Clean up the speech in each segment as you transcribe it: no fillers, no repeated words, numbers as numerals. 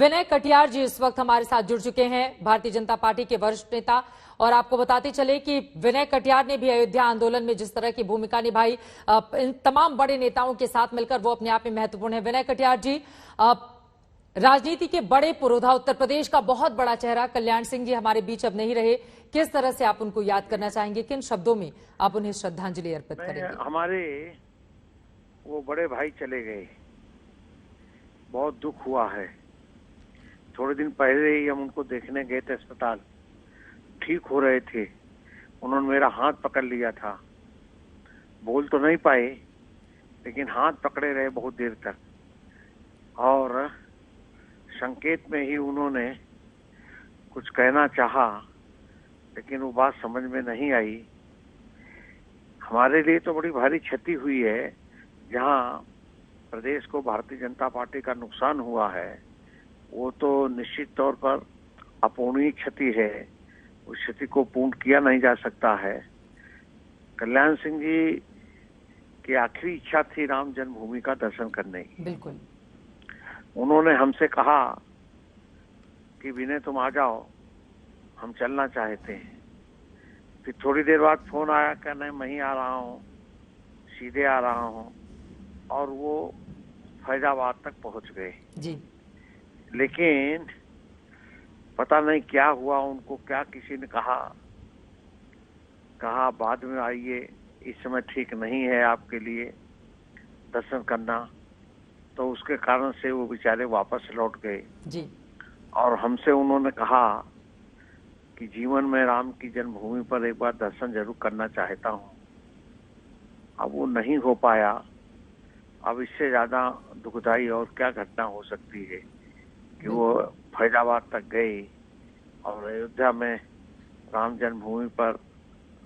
विनय कटियार जी इस वक्त हमारे साथ जुड़ चुके हैं, भारतीय जनता पार्टी के वरिष्ठ नेता। और आपको बताते चले कि विनय कटियार ने भी अयोध्या आंदोलन में जिस तरह की भूमिका निभाई, इन तमाम बड़े नेताओं के साथ मिलकर, वो अपने आप में महत्वपूर्ण है। विनय कटियार जी, राजनीति के बड़े पुरोधा, उत्तर प्रदेश का बहुत बड़ा चेहरा कल्याण सिंह जी हमारे बीच अब नहीं रहे। किस तरह से आप उनको याद करना चाहेंगे, किन शब्दों में आप उन्हें श्रद्धांजलि अर्पित करेंगे? हमारे वो बड़े भाई चले गए, बहुत दुख हुआ है। थोड़े दिन पहले ही हम उनको देखने गए थे अस्पताल, ठीक हो रहे थे। उन्होंने मेरा हाथ पकड़ लिया था, बोल तो नहीं पाए लेकिन हाथ पकड़े रहे बहुत देर तक, और संकेत में ही उन्होंने कुछ कहना चाहा लेकिन वो बात समझ में नहीं आई। हमारे लिए तो बड़ी भारी क्षति हुई है। जहां प्रदेश को भारतीय जनता पार्टी का नुकसान हुआ है, वो तो निश्चित तौर पर अपूर्णीय क्षति है। उस क्षति को पूर्ण किया नहीं जा सकता है। कल्याण सिंह जी की आखिरी इच्छा थी राम जन्मभूमि का दर्शन करने की। बिल्कुल। उन्होंने हमसे कहा कि विनय तुम आ जाओ, हम चलना चाहते हैं। फिर थोड़ी देर बाद फोन आया कि नहीं, मैं ही आ रहा हूँ, सीधे आ रहा हूँ, और वो फैजाबाद तक पहुंच गए जी। लेकिन पता नहीं क्या हुआ उनको, क्या किसी ने कहा बाद में आइए, इस समय ठीक नहीं है आपके लिए दर्शन करना। तो उसके कारण से वो बेचारे वापस लौट गए जी। और हमसे उन्होंने कहा कि जीवन में राम की जन्मभूमि पर एक बार दर्शन जरूर करना चाहता हूँ। अब वो नहीं हो पाया। अब इससे ज्यादा दुखदाई और क्या घटना हो सकती है कि वो फैजाबाद तक गए और अयोध्या में राम जन्मभूमि पर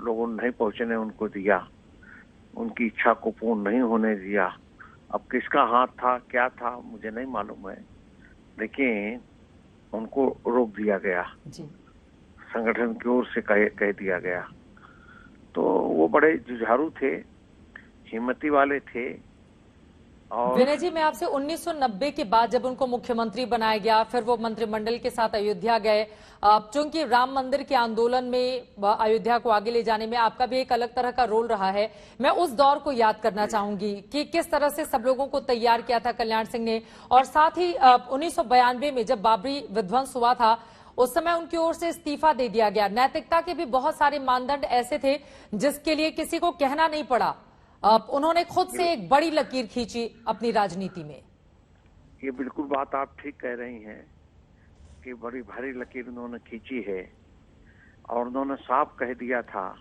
लोगों ने नहीं पहुंचने उनको दिया, उनकी इच्छा को पूर्ण नहीं होने दिया। अब किसका हाथ था, क्या था, मुझे नहीं मालूम है, लेकिन उनको रोक दिया गया जी। संगठन की ओर से कह दिया गया। तो वो बड़े जुझारू थे, हिम्मती वाले थे। और विनय जी, मैं आपसे 1990 के बाद जब उनको मुख्यमंत्री बनाया गया, फिर वो मंत्रिमंडल के साथ अयोध्या गए, चूंकि राम मंदिर के आंदोलन में अयोध्या को आगे ले जाने में आपका भी एक अलग तरह का रोल रहा है। मैं उस दौर को याद करना चाहूंगी कि किस तरह से सब लोगों को तैयार किया था कल्याण सिंह ने, और साथ ही 1992 में जब बाबरी विध्वंस हुआ था, उस समय उनकी ओर से इस्तीफा दे दिया गया। नैतिकता के भी बहुत सारे मानदंड ऐसे थे जिसके लिए किसी को कहना नहीं पड़ा। उन्होंने खुद से एक बड़ी लकीर खींची अपनी राजनीति में। ये बिल्कुल बात आप ठीक कह रही हैं कि बड़ी भारी लकीर उन्होंने खींची है, और उन्होंने साफ कह दिया था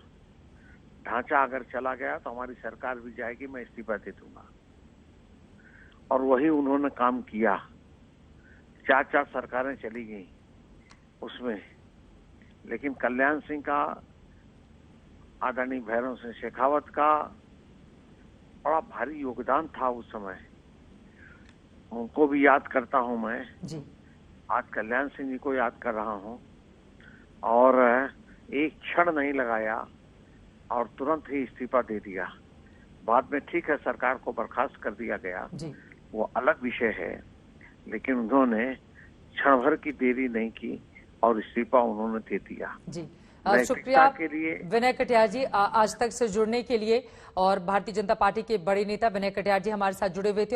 ढांचा अगर चला गया तो हमारी सरकार भी जाएगी, मैं इस्तीफा दे दूंगा। और वही उन्होंने काम किया। 4 सरकारें चली गई उसमें, लेकिन कल्याण सिंह का, आदरणीय भैरव सिंह शेखावत का बड़ा भारी योगदान था उस समय। उनको भी याद करता हूं मैं जी। आज कल्याण सिंह जी को याद कर रहा हूं, और एक क्षण नहीं लगाया और तुरंत ही इस्तीफा दे दिया। बाद में ठीक है सरकार को बर्खास्त कर दिया गया, वो अलग विषय है, लेकिन उन्होंने क्षण भर की देरी नहीं की और इस्तीफा उन्होंने दे दिया। जी। शुक्रिया के लिए विनय कटियार जी, आज तक से जुड़ने के लिए। और भारतीय जनता पार्टी के बड़े नेता विनय कटियार जी हमारे साथ जुड़े हुए थे।